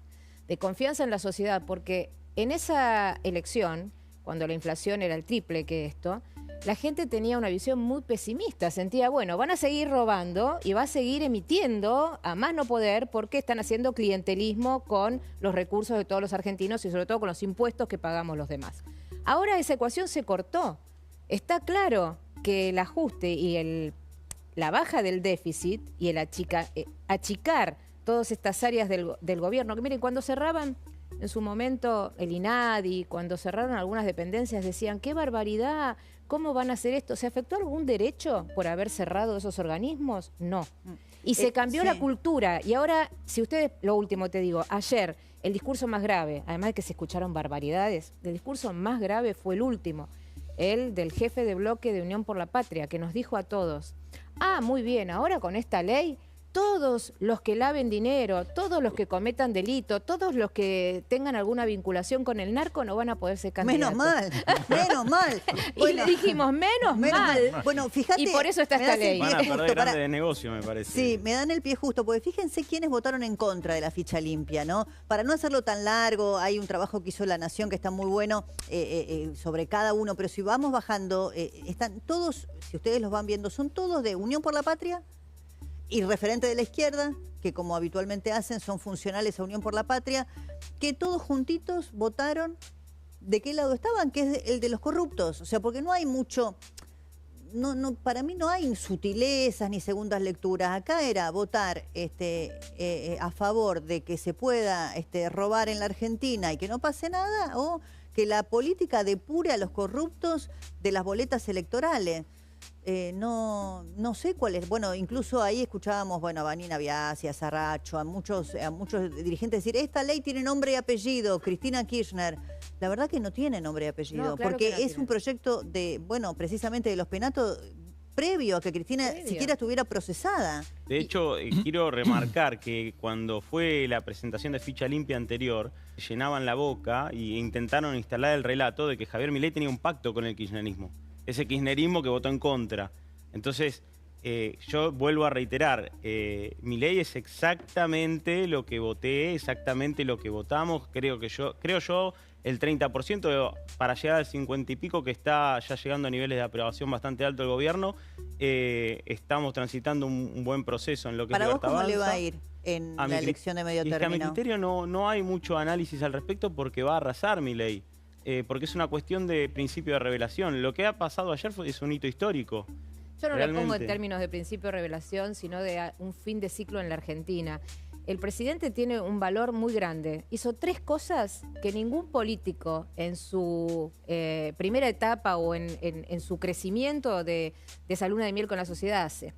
en la sociedad, porque en esa elección, cuando la inflación era el triple que esto, la gente tenía una visión muy pesimista, sentía, bueno, van a seguir robando y va a seguir emitiendo a más no poder porque están haciendo clientelismo con los recursos de todos los argentinos y sobre todo con los impuestos que pagamos los demás. Ahora esa ecuación se cortó. Está claro que el ajuste y la baja del déficit y el achicar todas estas áreas del gobierno, que miren, cuando cerraban en su momento el INADI, cuando cerraron algunas dependencias, decían, ¡qué barbaridad! ¿Cómo van a hacer esto? ¿Se afectó algún derecho por haber cerrado esos organismos? No. Y se cambió la cultura. Y ahora, si ustedes, lo último te digo, ayer el discurso más grave, además de que se escucharon barbaridades, el discurso más grave fue el último, el del jefe de bloque de Unión por la Patria, que nos dijo a todos, muy bien, ahora con esta ley, todos los que laven dinero, todos los que cometan delito, todos los que tengan alguna vinculación con el narco no van a poder ser candidatos. Menos mal. Y le dijimos, menos mal. Bueno, fíjate. Y por eso está esta ley. Van a perder grandes de negocio, me parece. Sí, me dan el pie justo, porque fíjense quiénes votaron en contra de la ficha limpia, ¿no? Para no hacerlo tan largo, hay un trabajo que hizo La Nación que está muy bueno sobre cada uno, pero si vamos bajando, están todos, si ustedes los van viendo, son todos de Unión por la Patria y referente de la izquierda, que como habitualmente hacen, son funcionales a Unión por la Patria, que todos juntitos votaron de qué lado estaban, que es el de los corruptos. O sea, porque no hay mucho, para mí no hay sutilezas ni segundas lecturas. Acá era votar a favor de que se pueda robar en la Argentina y que no pase nada, o que la política depure a los corruptos de las boletas electorales. No sé cuál es. Bueno, incluso ahí escuchábamos, a Vanina Biasi, a Sarracho, a muchos dirigentes decir, esta ley tiene nombre y apellido, Cristina Kirchner. La verdad que no tiene nombre y apellido, no, claro, porque es un proyecto precisamente de los penatos previo a que Cristina siquiera estuviera procesada. De hecho, quiero remarcar que cuando fue la presentación de ficha limpia anterior, llenaban la boca e intentaron instalar el relato de que Javier Milei tenía un pacto con el kirchnerismo. Ese kirchnerismo que votó en contra. Entonces, yo vuelvo a reiterar, Milei es exactamente lo que voté, exactamente lo que votamos, creo yo el 30% para llegar al 50 y pico que está ya llegando a niveles de aprobación bastante alto el gobierno. Estamos transitando un buen proceso en lo que es Libertad Avanza. ¿Para vos cómo le va a ir en la elección de medio término? A mi criterio no hay mucho análisis al respecto porque va a arrasar Milei, porque es una cuestión de principio de revelación. Lo que ha pasado ayer es un hito histórico. Yo no lo pongo en términos de principio de revelación, sino de un fin de ciclo en la Argentina. El presidente tiene un valor muy grande. Hizo 3 cosas que ningún político en su primera etapa o en su crecimiento de esa luna de miel con la sociedad hace.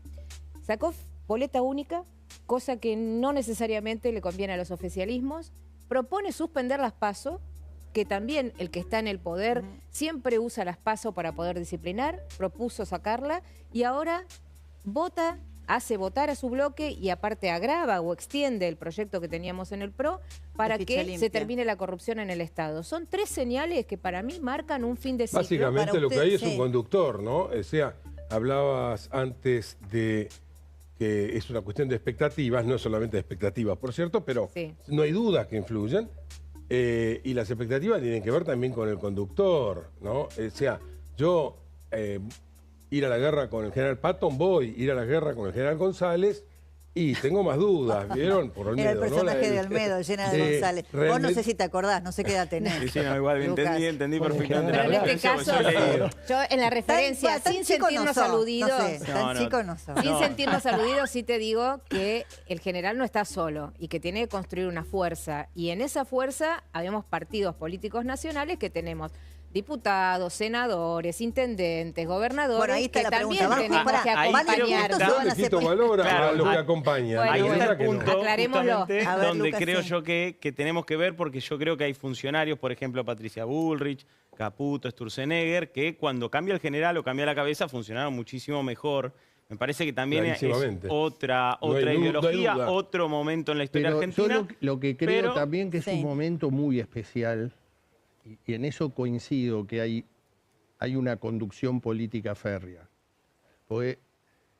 Sacó boleta única, cosa que no necesariamente le conviene a los oficialismos. Propone suspender las PASO, que también el que está en el poder siempre usa las PASO para poder disciplinar, propuso sacarla y ahora hace votar a su bloque y aparte agrava o extiende el proyecto que teníamos en el PRO para que se termine la corrupción en el Estado. Son 3 señales que para mí marcan un fin de ciclo. Básicamente lo que hay es un conductor, ¿no? O sea, hablabas antes de que es una cuestión de expectativas, no solamente de expectativas, por cierto, pero no hay dudas que influyen. Y las expectativas tienen que ver también con el conductor, ¿no? O sea, yo ir a la guerra con el general Patton, ir a la guerra con el general González y tengo más dudas, ¿vieron? Por Olmedo, era el personaje de Olmedo, llena de González. Vos no sé si te acordás, no sé qué edad tenés. Sí, no, igual entendí perfectamente. Pero en este caso, yo en la referencia, sin sentirnos aludidos, sin sentirnos aludidos, sí te digo que el general no está solo y que tiene que construir una fuerza. Y en esa fuerza habemos partidos políticos nacionales que tenemos diputados, senadores, intendentes, gobernadores, bueno, ahí está que la también pregunta. tenemos que acompañar. Valor a los que acompañan. Ahí está el punto, aclarémoslo. Donde creo yo que tenemos que ver, porque yo creo que hay funcionarios, por ejemplo, Patricia Bullrich, Caputo, Sturzenegger, que cuando cambia el general o cambia la cabeza funcionaron muchísimo mejor. Me parece que también es otra ideología, otro momento en la historia argentina. Yo lo que creo también que es un momento muy especial, y en eso coincido que hay una conducción política férrea. Porque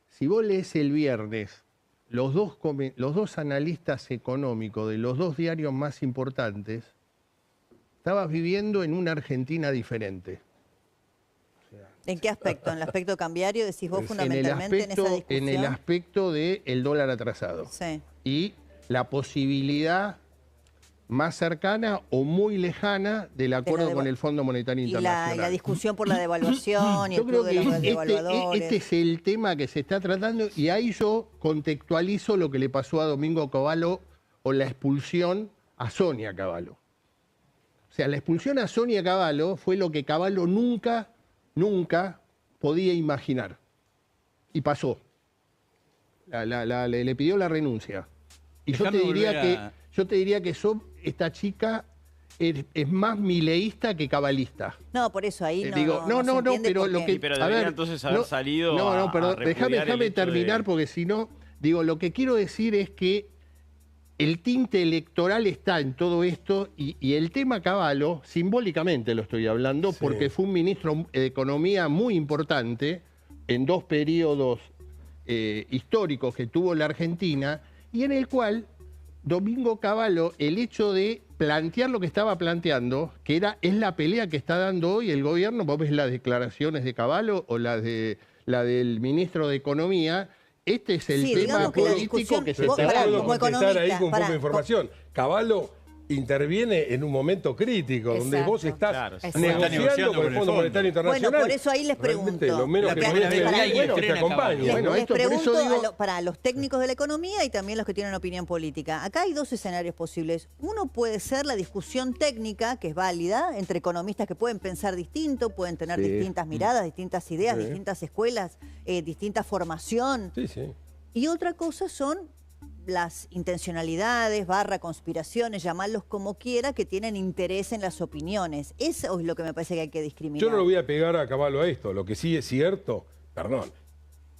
si vos lees el viernes los dos analistas económicos de los 2 diarios más importantes, estabas viviendo en una Argentina diferente. ¿En qué aspecto? ¿En el aspecto cambiario? Decís vos fundamentalmente en esa discusión. En el aspecto del dólar atrasado. Sí. Y la posibilidad más cercana o muy lejana del acuerdo con el Fondo Monetario Internacional. Y la discusión por la devaluación y el club de los devaluadores. Este es el tema que se está tratando y ahí yo contextualizo lo que le pasó a Domingo Cavallo o la expulsión a Sonia Cavallo. O sea, la expulsión a Sonia Cavallo fue lo que Cavallo nunca podía imaginar. Y pasó. Le pidió la renuncia. Y yo te diría que esta chica es más mileísta que cabalista. No, por eso ahí pero lo que... Pero debería entonces haber salido perdón, déjame terminar porque si no... Digo, lo que quiero decir es que el tinte electoral está en todo esto y el tema Cavallo, simbólicamente lo estoy hablando, porque fue un ministro de Economía muy importante en 2 periodos históricos que tuvo la Argentina y en el cual Domingo Cavallo, el hecho de plantear lo que estaba planteando, que es la pelea que está dando hoy el gobierno, vos ves las declaraciones de Cavallo o la del ministro de Economía, este es el tema político que se está dando. Puedo contestar ahí con poca información. Cavallo interviene en un momento crítico, donde vos estás negociando con el Fondo Monetario Internacional. Bueno, por eso ahí les pregunto. Lo menos que te acompañe. Les pregunto para los técnicos de la economía y también los que tienen opinión política. Acá hay 2 escenarios posibles. Uno puede ser la discusión técnica, que es válida, entre economistas que pueden pensar distinto, pueden tener distintas miradas, distintas ideas, distintas escuelas, distinta formación. Y otra cosa son las intencionalidades, conspiraciones, llamarlos como quiera, que tienen interés en las opiniones. Eso es lo que me parece que hay que discriminar. Yo no lo voy a pegar a Cavallo a esto. Lo que sí es cierto,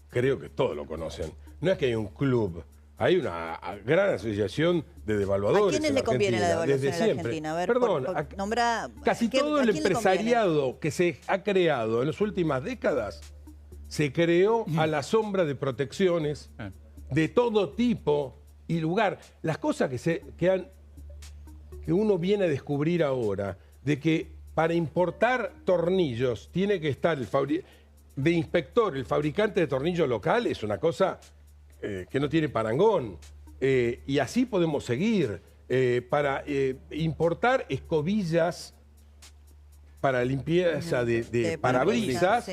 creo que todos lo conocen, no es que hay un club, hay una gran asociación de devaluadores. ¿A quiénes le conviene la devaluación en la Argentina? A ver, casi todo el empresariado que se ha creado en las últimas décadas se creó a la sombra de protecciones de todo tipo y lugar. Las cosas que uno viene a descubrir ahora, de que para importar tornillos tiene que estar de inspector el fabricante de tornillos local, es una cosa que no tiene parangón. Y así podemos seguir. Para importar escobillas para limpieza de parabrisas,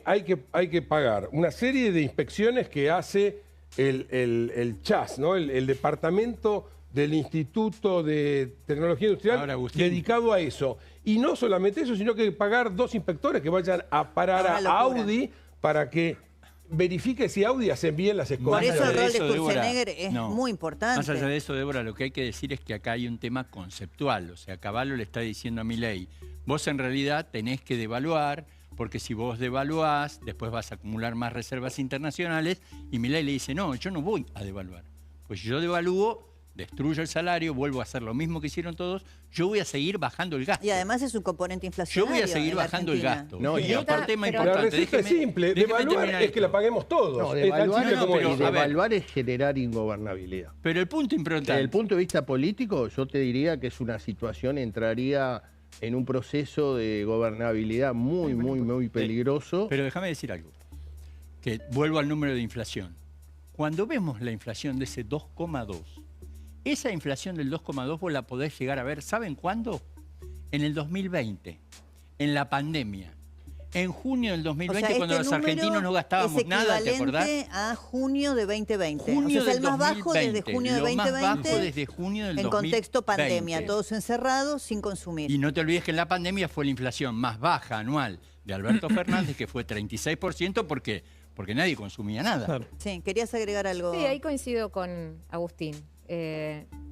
hay que pagar una serie de inspecciones que hace el CHAS, ¿no? El Departamento del Instituto de Tecnología Industrial dedicado a eso. Y no solamente eso, sino que pagar 2 inspectores que vayan a parar a Audi para que verifique si Audi hace bien las escobillas. Por eso el rol de Sturzenegger es muy importante. Más allá de eso, Débora, lo que hay que decir es que acá hay un tema conceptual. O sea, Cavallo le está diciendo a Milei, vos en realidad tenés que devaluar, porque si vos devaluás, después vas a acumular más reservas internacionales. Y Milei le dice, no, yo no voy a devaluar. Pues yo devalúo, destruyo el salario, vuelvo a hacer lo mismo que hicieron todos, yo voy a seguir bajando el gasto. Y además es un componente inflacionario. Yo voy a seguir bajando el gasto. No, y aparte más importante, la receta es simple, devaluar es que la paguemos todos. No, devaluar es generar ingobernabilidad. Pero el punto importante... Desde el punto de vista político, yo te diría que es una situación, entraría en un proceso de gobernabilidad muy peligroso. Pero déjame decir algo, que vuelvo al número de inflación. Cuando vemos la inflación de ese 2,2, esa inflación del 2,2 vos la podés llegar a ver, ¿saben cuándo? En el 2020, en la pandemia. En junio del 2020, cuando los argentinos no gastábamos nada, ¿te acordás? A junio de 2020. Junio el más bajo desde junio de 2020. Más bajo desde junio del 2020. En contexto pandemia, todos encerrados, sin consumir. Y no te olvides que en la pandemia fue la inflación más baja anual de Alberto Fernández, que fue 36%, porque nadie consumía nada. Sí, ¿querías agregar algo? Sí, ahí coincido con Agustín.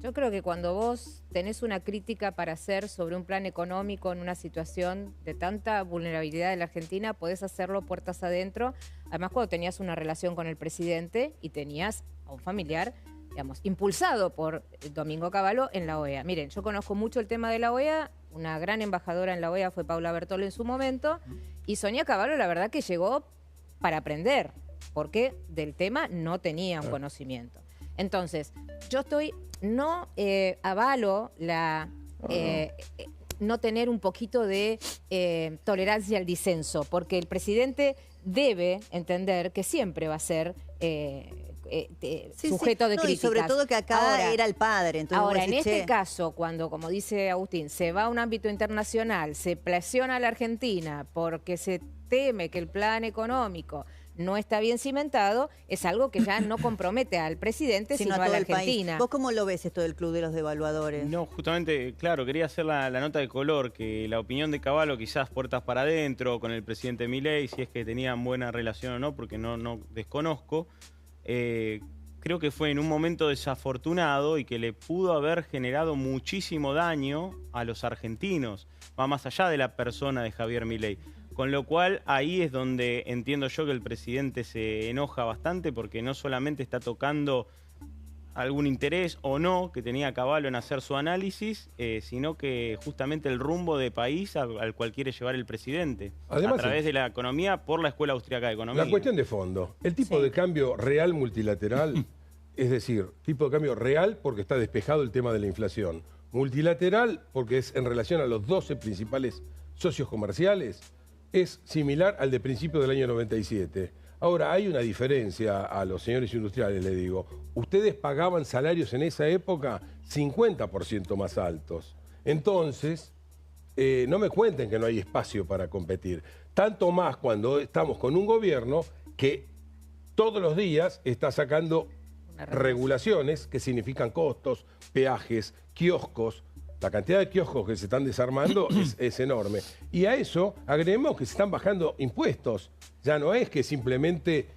Yo creo que cuando vos tenés una crítica para hacer sobre un plan económico en una situación de tanta vulnerabilidad de la Argentina, podés hacerlo puertas adentro. Además, cuando tenías una relación con el presidente y tenías a un familiar, digamos, impulsado por Domingo Cavallo en la OEA. Miren, yo conozco mucho el tema de la OEA. Una gran embajadora en la OEA fue Paula Bertolo en su momento. Y Sonia Cavallo, la verdad que llegó para aprender, porque del tema no tenía un conocimiento. Entonces, yo no avalo no tener un poquito de tolerancia al disenso, porque el presidente debe entender que siempre va a ser sujeto de críticas. Y sobre todo que acá era el padre. Entonces ahora, en este caso, cuando, como dice Agustín, se va a un ámbito internacional, se presiona a la Argentina porque se teme que el plan económico no está bien cimentado, es algo que ya no compromete al presidente, sino a la Argentina. ¿Vos cómo lo ves esto del Club de los Devaluadores? No, justamente, claro, quería hacer la nota de color, que la opinión de Cavallo quizás puertas para adentro con el presidente Milei, si es que tenían buena relación o no, porque no desconozco. Creo que fue en un momento desafortunado y que le pudo haber generado muchísimo daño a los argentinos, va más allá de la persona de Javier Milei. Con lo cual, ahí es donde entiendo yo que el presidente se enoja bastante, porque no solamente está tocando algún interés o no que tenía Cavallo en hacer su análisis, sino que justamente el rumbo de país al cual quiere llevar el presidente. Además, a través de la economía por la Escuela Austriaca de Economía. La cuestión de fondo, el tipo de cambio real multilateral, es decir, tipo de cambio real porque está despejado el tema de la inflación. Multilateral porque es en relación a los 12 principales socios comerciales, es similar al de principio del año 97. Ahora, hay una diferencia a los señores industriales, le digo. Ustedes pagaban salarios en esa época 50% más altos. Entonces, no me cuenten que no hay espacio para competir. Tanto más cuando estamos con un gobierno que todos los días está sacando regulaciones que significan costos, peajes, kioscos. La cantidad de kioscos que se están desarmando es enorme. Y a eso agreguemos que se están bajando impuestos. Ya no es que simplemente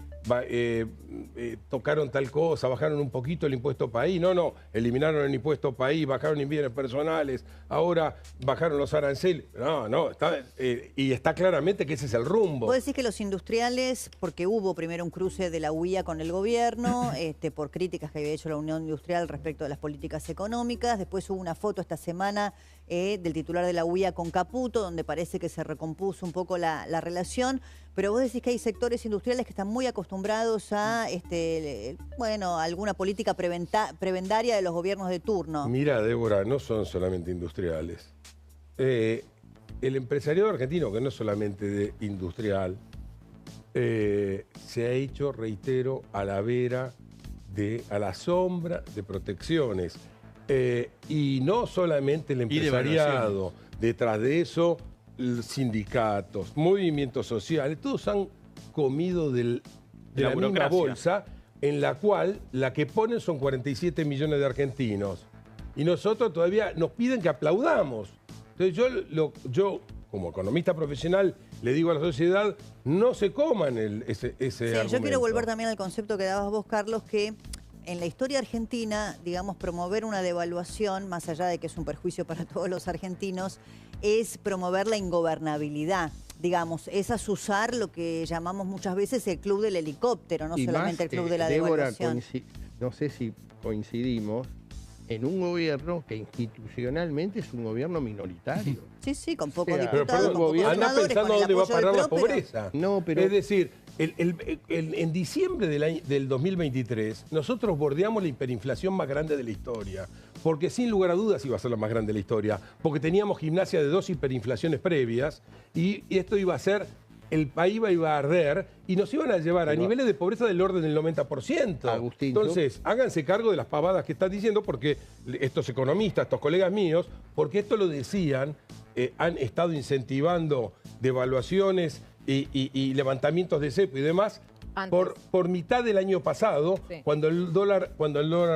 tocaron tal cosa, bajaron un poquito el impuesto país. No, eliminaron el impuesto país, bajaron en bienes personales, ahora bajaron los aranceles. Y está claramente que ese es el rumbo. Vos decís que los industriales, porque hubo primero un cruce de la UIA con el gobierno, por críticas que había hecho la Unión Industrial respecto de las políticas económicas, después hubo una foto esta semana del titular de la UIA con Caputo, donde parece que se recompuso un poco la relación, pero vos decís que hay sectores industriales que están muy acostumbrados a alguna política prebendaria de los gobiernos de turno. Mira, Débora, no son solamente industriales. El empresariado argentino, que no es solamente industrial, se ha hecho, reitero, a la sombra de protecciones. Y no solamente el empresariado, detrás de eso, sindicatos, movimientos sociales, todos han comido de la misma bolsa, en la cual la que ponen son 47 millones de argentinos. Y nosotros todavía nos piden que aplaudamos. Entonces yo como economista profesional, le digo a la sociedad, no se coman ese argumento. Yo quiero volver también al concepto que dabas vos, Carlos, que en la historia argentina, digamos, promover una devaluación, más allá de que es un perjuicio para todos los argentinos, es promover la ingobernabilidad. Digamos, es azuzar lo que llamamos muchas veces el club del helicóptero, no solamente el club de la devaluación. No sé si coincidimos en un gobierno que institucionalmente es un gobierno minoritario. Sí, con pocos diputados, con pocos anda senadores, pensando dónde va a parar la pobreza. Pero... Es decir, en diciembre del 2023, nosotros bordeamos la hiperinflación más grande de la historia. Porque sin lugar a dudas iba a ser la más grande de la historia. Porque teníamos gimnasia de 2 hiperinflaciones previas y esto iba a ser... El país iba a arder y nos iban a llevar a niveles de pobreza del orden del 90%. Agustín, entonces, háganse cargo de las pavadas que están diciendo, porque estos economistas, estos colegas míos, porque esto lo decían, han estado incentivando devaluaciones y levantamientos de cepo y demás por mitad del año pasado, cuando el dólar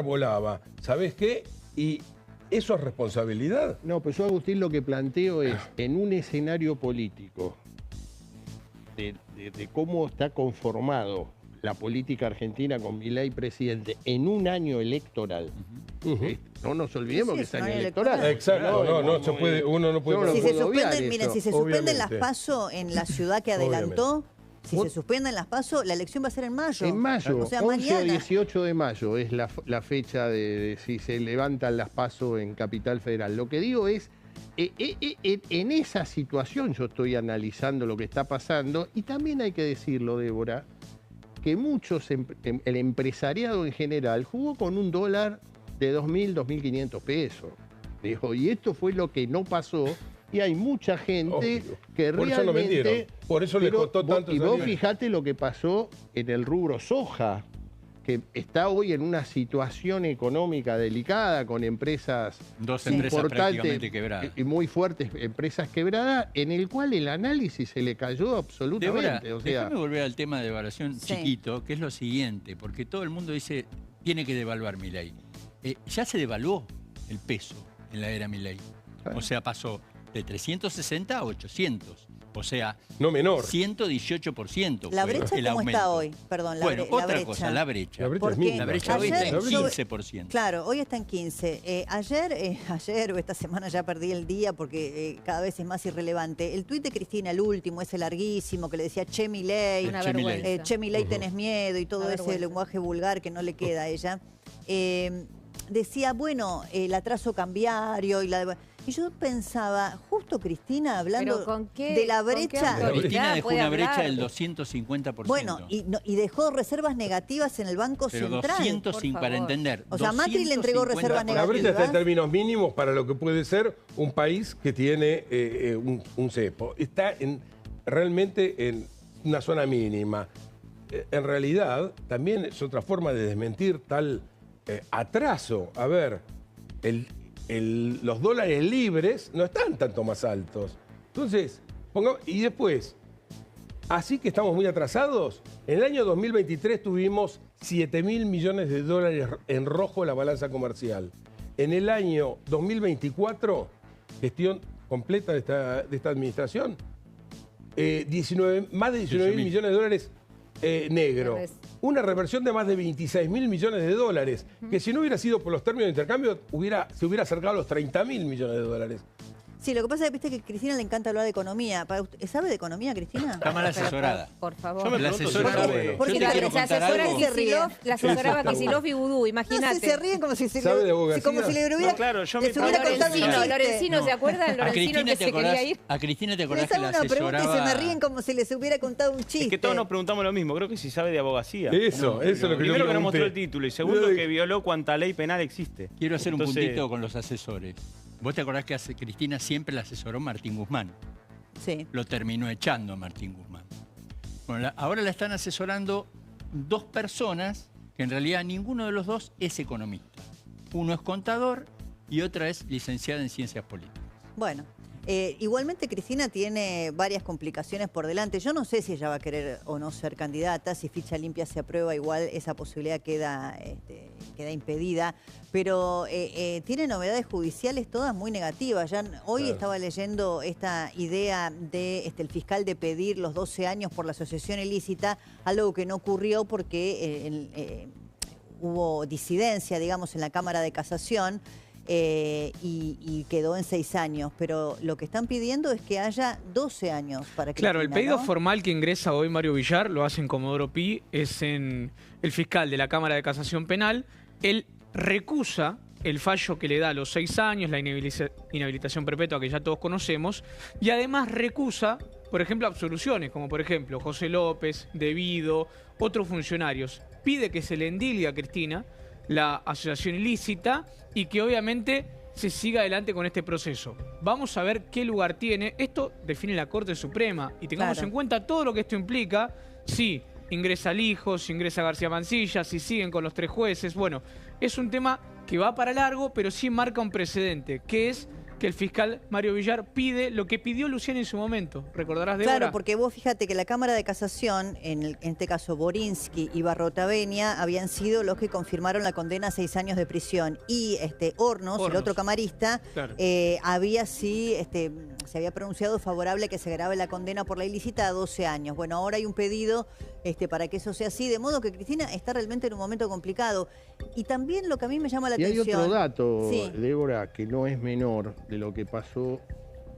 volaba. ¿Sabés qué? Y eso es responsabilidad. No, pues yo, Agustín, lo que planteo es, en un escenario político, de cómo está conformado la política argentina con Milei presidente en un año electoral. No nos olvidemos que es año electoral. Exacto, uno no puede... Si se suspenden, miren, si se suspenden las PASO en la ciudad que adelantó, si se suspenden las PASO, la elección va a ser en mayo. En mayo, o sea, 11 mañana. o 18 de mayo es la fecha de si se levantan las PASO en Capital Federal. Lo que digo es, en esa situación yo estoy analizando lo que está pasando y también hay que decirlo, Débora, que el empresariado en general jugó con un dólar de 2.000, 2.500 pesos. Dijo, y esto fue lo que no pasó y hay mucha gente que por realmente... Eso lo vendieron. Por eso le costó tanto. Y vos fijate lo que pasó en el rubro soja, que está hoy en una situación económica delicada, con empresas prácticamente quebradas. Y muy fuertes, empresas quebradas, en el cual el análisis se le cayó absolutamente. Débora, déjame volver al tema de devaluación chiquito, que es lo siguiente, porque todo el mundo dice, tiene que devaluar Milei. Ya se devaluó el peso en la era Milei. O sea, pasó de 360 a 800. O sea, no menor. 118%. ¿La brecha cómo está hoy? Perdón, la brecha. La brecha hoy está en 15%. Claro, hoy está en 15%. Ayer o esta semana ya perdí el día porque cada vez es más irrelevante. El tuit de Cristina, el último, ese larguísimo, que le decía, che Milei, che Milei tenés miedo y todo ese lenguaje vulgar que no le queda a ella. Decía, bueno, el atraso cambiario y la... Y yo pensaba, justo Cristina hablando de la brecha... Cristina dejó una brecha del 250%. Bueno, y dejó reservas negativas en el Banco Central. 205, para entender. O sea, Macri le entregó reservas negativas. La brecha está en términos mínimos para lo que puede ser un país que tiene un cepo. Está realmente en una zona mínima. En realidad, también es otra forma de desmentir tal atraso. A ver, los dólares libres no están tanto más altos. Entonces, y después, así que estamos muy atrasados. En el año 2023 tuvimos 7.000 millones de dólares en rojo en la balanza comercial. En el año 2024, gestión completa de esta administración, más de 19.000 millones de dólares negro. Una reversión de más de 26.000 millones de dólares, que si no hubiera sido por los términos de intercambio, se hubiera acercado a los 30.000 millones de dólares. Sí, lo que pasa es que viste que a Cristina le encanta hablar de economía. ¿Sabe de economía, Cristina? Está mal asesorada. Por favor. Yo me la asesora porque la asesoraba Kicillof y Vudú, imagínate. No sé, se ríen como si se ¿Sabe de abogacía? como si le hubiera, claro, yo me Lorencino, ¿se acuerdan? Lorencino que se quería ir. A Cristina te acordás les que hago la una pregunta y se me asesoraba... ríen como si les hubiera contado un chiste. Es que todos nos preguntamos lo mismo. Creo que si sabe de abogacía. Eso es lo que Primero yo que no mostró el pregunté. título y segundo que violó cuanta ley penal existe. Quiero hacer un puntito con los asesores. Vos te acordás que a Cristina siempre la asesoró Martín Guzmán. Sí. Lo terminó echando a Martín Guzmán. Bueno, ahora la están asesorando dos personas que en realidad ninguno de los dos es economista. Uno es contador y otra es licenciada en ciencias políticas. Bueno, igualmente Cristina tiene varias complicaciones por delante. Yo no sé si ella va a querer o no ser candidata. Si ficha limpia se aprueba, igual esa posibilidad queda impedida. Pero tiene novedades judiciales todas muy negativas. Ya hoy estaba leyendo esta idea de el fiscal de pedir los 12 años por la asociación ilícita, algo que no ocurrió porque hubo disidencia, digamos, en la Cámara de Casación. Y quedó en 6 años, pero lo que están pidiendo es que haya 12 años para que... Claro, el pedido formal que ingresa hoy Mario Villar, lo hace en Comodoro Pi, es en el fiscal de la Cámara de Casación Penal. Él recusa el fallo que le da los 6 años, la inhabilitación perpetua que ya todos conocemos, y además recusa, por ejemplo, absoluciones, como por ejemplo José López, Devido, otros funcionarios. Pide que se le endilgue a Cristina la asociación ilícita y que obviamente se siga adelante con este proceso. Vamos a ver qué lugar tiene. Esto define la Corte Suprema y tengamos en cuenta todo lo que esto implica. Si ingresa Lijo, si ingresa García Mancilla, si siguen con los 3 jueces. Bueno, es un tema que va para largo, pero sí marca un precedente, que es que el fiscal Mario Villar pide lo que pidió Luciana en su momento. ¿Recordarás, Débora? Claro, porque vos fíjate que la Cámara de Casación, en este caso Borinsky y Barrotavenia, habían sido los que confirmaron la condena a 6 años de prisión. Y Hornos, el otro camarista, había se había pronunciado favorable que se grave la condena por la ilícita a 12 años. Bueno, ahora hay un pedido para que eso sea así, de modo que Cristina está realmente en un momento complicado. Y también lo que a mí me llama la atención... Y hay otro dato, Débora, que no es menor de lo que pasó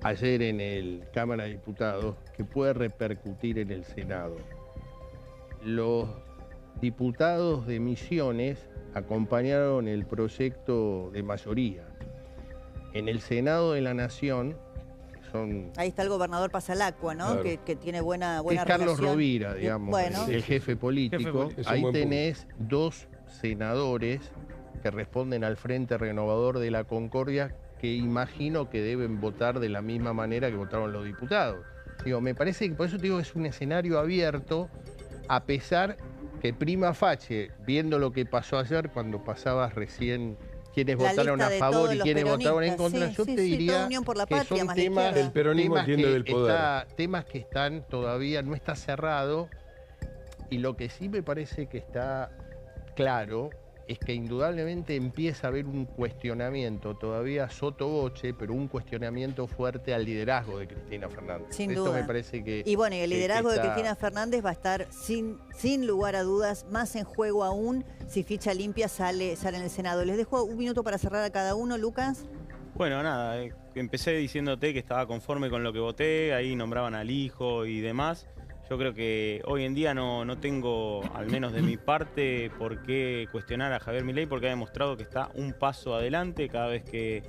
ayer en el Cámara de Diputados, que puede repercutir en el Senado. Los diputados de Misiones acompañaron el proyecto de mayoría. En el Senado de la Nación, ahí está el gobernador Pasalacqua, ¿no? Claro. Que tiene buena es Carlos relación. Rovira, digamos, el jefe político. Ahí tenés 2 senadores que responden al Frente Renovador de la Concordia, que imagino que deben votar de la misma manera que votaron los diputados. Digo, me parece que por eso te digo que es un escenario abierto, a pesar que prima facie, viendo lo que pasó ayer cuando pasabas recién quienes votaron a favor y quienes votaron en contra, yo te diría que son temas, el peronismo entiende del poder. Temas que están todavía, no está cerrado, y lo que sí me parece que está claro es que indudablemente empieza a haber un cuestionamiento, todavía sotto voce, pero un cuestionamiento fuerte al liderazgo de Cristina Fernández. Sin Esto duda. me parece que... Y bueno, y el liderazgo de Cristina Fernández va a estar sin lugar a dudas más en juego aún si ficha limpia sale en el Senado. Les dejo un minuto para cerrar a cada uno, Lucas. Bueno, nada, empecé diciéndote que estaba conforme con lo que voté, ahí nombraban al hijo y demás. Yo creo que hoy en día no tengo, al menos de mi parte, por qué cuestionar a Javier Milei, porque ha demostrado que está un paso adelante cada vez que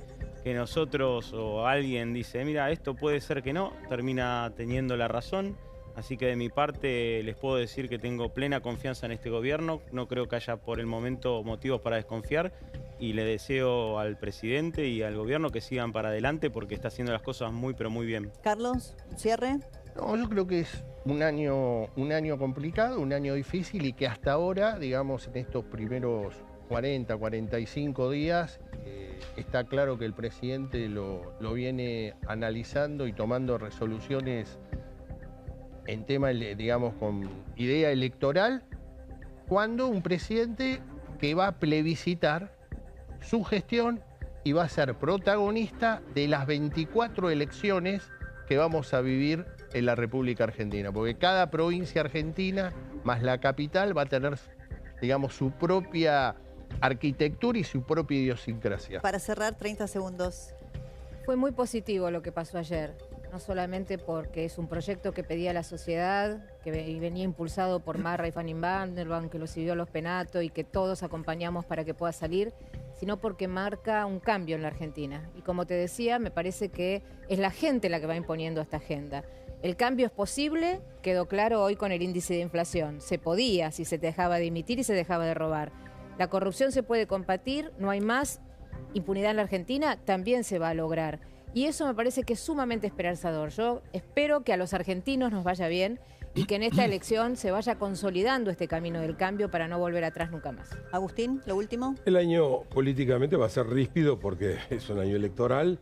nosotros o alguien dice, mira, esto puede ser que no, termina teniendo la razón. Así que de mi parte les puedo decir que tengo plena confianza en este gobierno. No creo que haya por el momento motivos para desconfiar y le deseo al presidente y al gobierno que sigan para adelante porque está haciendo las cosas muy, pero muy bien. Carlos, cierre. No, yo creo que es un año complicado, un año difícil y que hasta ahora, digamos, en estos primeros 40, 45 días, está claro que el presidente lo viene analizando y tomando resoluciones en tema, digamos, con idea electoral, cuando un presidente que va a plebiscitar su gestión y va a ser protagonista de las 24 elecciones que vamos a vivir en la República Argentina, porque cada provincia argentina más la capital va a tener, digamos, su propia arquitectura y su propia idiosincrasia. Para cerrar, 30 segundos. Fue muy positivo lo que pasó ayer, no solamente porque es un proyecto que pedía la sociedad, que venía impulsado por Marra y Fanny Van der Waal, que lo siguió a los Penato y que todos acompañamos para que pueda salir, sino porque marca un cambio en la Argentina. Y como te decía, me parece que es la gente la que va imponiendo esta agenda. El cambio es posible, quedó claro hoy con el índice de inflación. Se podía si se dejaba de emitir y se dejaba de robar. La corrupción se puede combatir, no hay más impunidad en la Argentina, también se va a lograr. Y eso me parece que es sumamente esperanzador. Yo espero que a los argentinos nos vaya bien y que en esta elección se vaya consolidando este camino del cambio para no volver atrás nunca más. Agustín, lo último. El año políticamente va a ser ríspido porque es un año electoral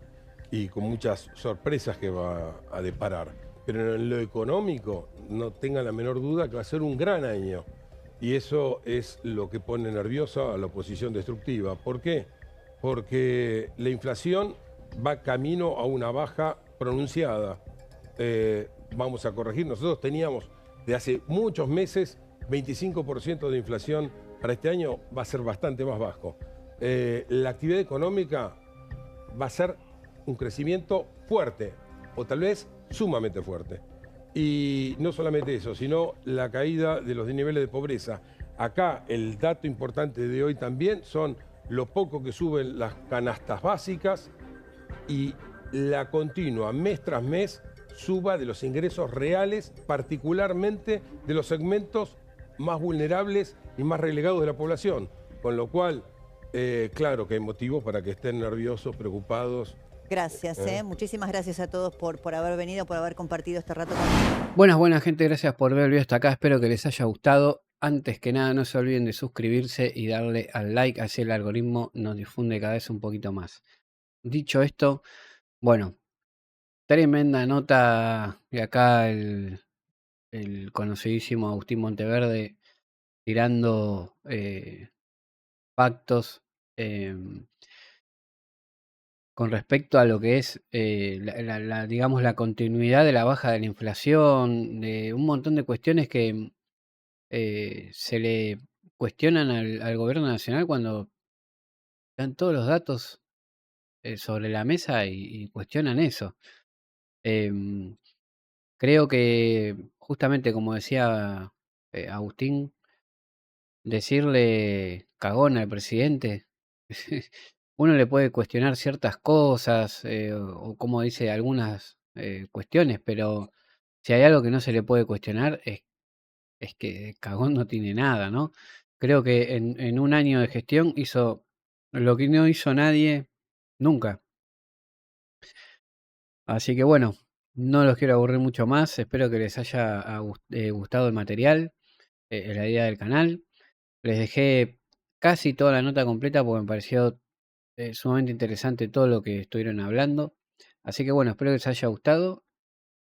y con muchas sorpresas que va a deparar. Pero en lo económico, no tengan la menor duda que va a ser un gran año. Y eso es lo que pone nerviosa a la oposición destructiva. ¿Por qué? Porque la inflación va camino a una baja pronunciada. Vamos a corregir, nosotros teníamos de hace muchos meses 25% de inflación, para este año va a ser bastante más bajo. La actividad económica va a ser un crecimiento fuerte, o tal vez sumamente fuerte. Y no solamente eso, sino la caída de los niveles de pobreza. Acá el dato importante de hoy también son lo poco que suben las canastas básicas y la continua mes tras mes suba de los ingresos reales, particularmente de los segmentos más vulnerables y más relegados de la población. Con lo cual, claro que hay motivos para que estén nerviosos, preocupados. Gracias, muchísimas gracias a todos por haber venido, por haber compartido este rato conmigo. Buenas gente, gracias por ver el video hasta acá, espero que les haya gustado. Antes que nada, no se olviden de suscribirse y darle al like, así el algoritmo nos difunde cada vez un poquito más. Dicho esto, bueno, tremenda nota de acá el conocidísimo Agustín Monteverde tirando pactos con respecto a lo que es digamos, la continuidad de la baja de la inflación, de un montón de cuestiones que se le cuestionan al gobierno nacional cuando dan todos los datos sobre la mesa y cuestionan eso. Creo que justamente como decía Agustín, decirle cagón al presidente, uno le puede cuestionar ciertas cosas o como dice algunas cuestiones, pero si hay algo que no se le puede cuestionar es que cagón no tiene nada, ¿no? Creo que en un año de gestión hizo lo que no hizo nadie nunca. Así que bueno, no los quiero aburrir mucho más. Espero que les haya gustado el material, la idea del canal. Les dejé casi toda la nota completa porque me pareció sumamente interesante todo lo que estuvieron hablando. Así que bueno, espero que les haya gustado.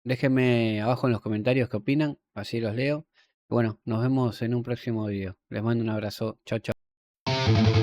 Déjenme abajo en los comentarios qué opinan, así los leo. Y bueno, nos vemos en un próximo video. Les mando un abrazo. Chao, chao.